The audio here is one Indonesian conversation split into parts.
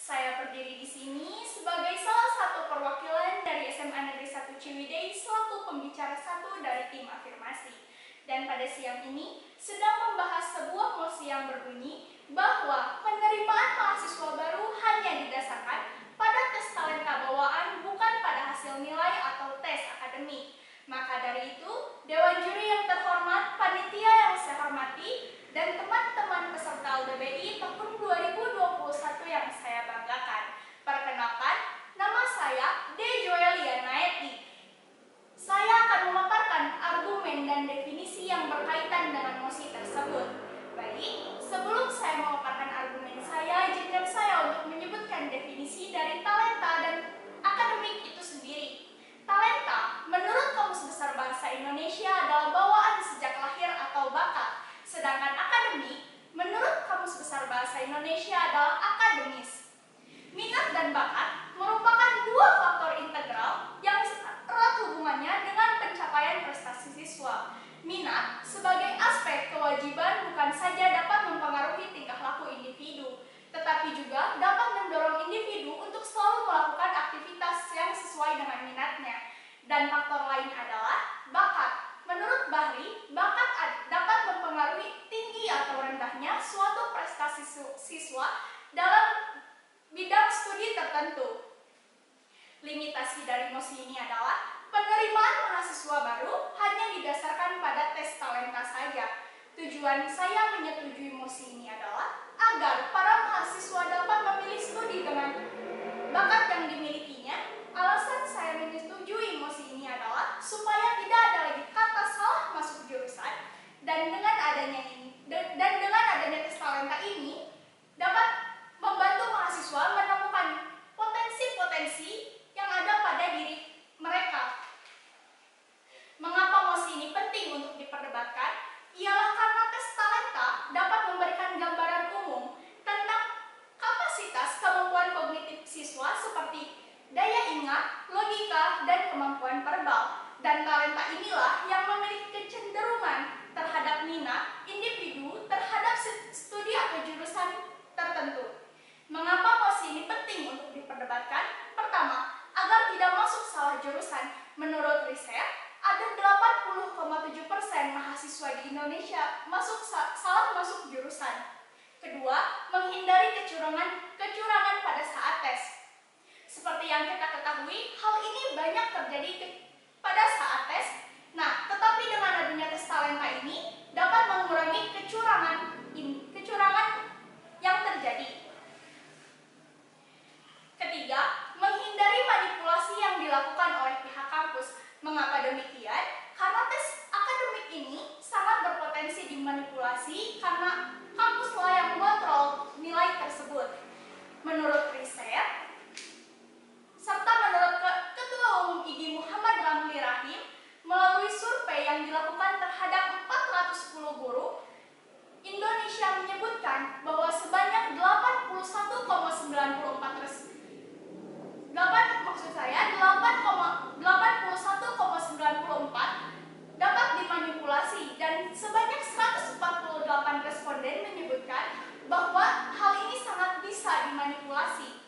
Saya berdiri di sini sebagai salah satu perwakilan dari SMA Negeri 1 Ciwidey selaku pembicara satu dari tim afirmasi. Dan pada siang ini sedang membahas sebuah mosi yang berbunyi bahwa penerimaan mahasiswa baru hanya didasarkan pada tes talenta bawaan, bukan pada hasil nilai atau tes akademik. Maka dari itu, Dewan Juri yang terhormat, panitia yang saya hormati, dan teman-teman peserta LDBI tahun 2021 yang saya banggakan. Perkenalkan, nama saya D. Joelia Naeti. Saya akan memaparkan argumen dan definisi yang berkaitan dengan mosi tersebut. Baik, sebelum saya memaparkan argumen saya, izinkan saya untuk menyebutkan definisi dari talenta dan akademik itu sendiri. Talenta, menurut Kamus Besar Bahasa Indonesia, adalah bawaan sejak lahir atau bakat. Sedangkan akademik, menurut Kamus Besar Bahasa Indonesia, adalah akademis. Minat dan bakat merupakan dua faktor integral yang erat hubungannya dengan pencapaian prestasi siswa. Minat sebagai aspek kewajiban bukan saja dapat mempengaruhi tingkah laku individu, tetapi juga dapat mendorong individu untuk selalu melakukan aktivitas yang sesuai dengan minatnya. Dan faktor lain adalah bakat. Menurut Bahri, bakat dapat mempengaruhi tinggi atau rendahnya suatu prestasi siswa dalam bidang studi tertentu. Limitasi dari mosi ini adalah penerimaan mahasiswa baru hanya didasarkan pada tes talenta saja. Tujuan saya menyetujui mosi ini adalah agar para mahasiswa dapat memilih studi dengan bakat yang dimilikinya. Alasan saya menyetujui mosi ini adalah supaya tidak ada lagi kata salah masuk jurusan, dan dengan adanya tes talenta ini dapat membantu mahasiswa menemukan potensi-potensi yang ada pada diri mereka. Mengapa mosi ini penting untuk diperdebatkan? Ialah karena tes talenta dapat memberikan gambaran umum tentang kapasitas kemampuan kognitif siswa seperti daya ingat, logika, dan kemampuan verbal. Dan talenta inilah yang memiliki kecenderungan terhadap minat individu terhadap studi atau jurusan tertentu. Mengapa mosi ini penting untuk diperdebatkan? Pertama, agar tidak masuk salah jurusan. Menurut riset, ada 80,7% mahasiswa di Indonesia salah masuk jurusan. Kedua, menghindari kecurangan pada saat tes. Seperti yang kita ketahui, hal ini banyak terjadi pada saat tes. Nah, tetapi dengan adanya tes talenta ini dapat mengurangi kecurangan yang terjadi. Ketiga, menghindari manipulasi yang dilakukan oleh pihak kampus. Mengapa demikian? Karena tes akademik ini sangat berpotensi dimanipulasi karena kampuslah yang mengontrol nilai tersebut. Menurut riset, serta menurut Ketua Umum IDI Muhammad Ramli Rahim, melalui survei yang dilakukan terhadap 410 guru, Indonesia menyebutkan bahwa sebanyak 81,94 dapat dimanipulasi, dan sebanyak 148 responden menyebutkan bahwa hal ini sangat bisa dimanipulasi.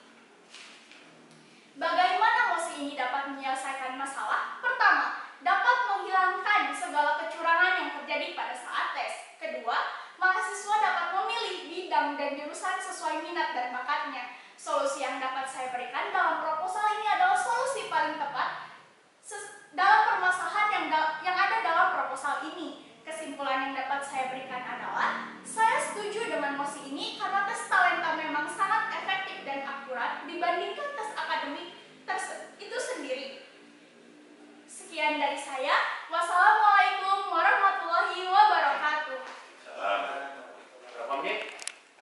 Bagaimana mosi ini dapat menyelesaikan masalah? Pertama, dapat menghilangkan segala kecurangan yang terjadi pada saat tes. Kedua, mahasiswa dapat memilih bidang dan jurusan sesuai minat dan bakatnya. Solusi yang dapat saya berikan dalam proposal ini adalah solusi paling tepat dalam permasalahan yang ada dalam proposal ini. Kesimpulan yang dapat saya berikan adalah saya setuju dengan mosi ini karena tes talenta memang sangat efektif dan akurat dibandingkan tes akademik itu sendiri. Sekian dari saya.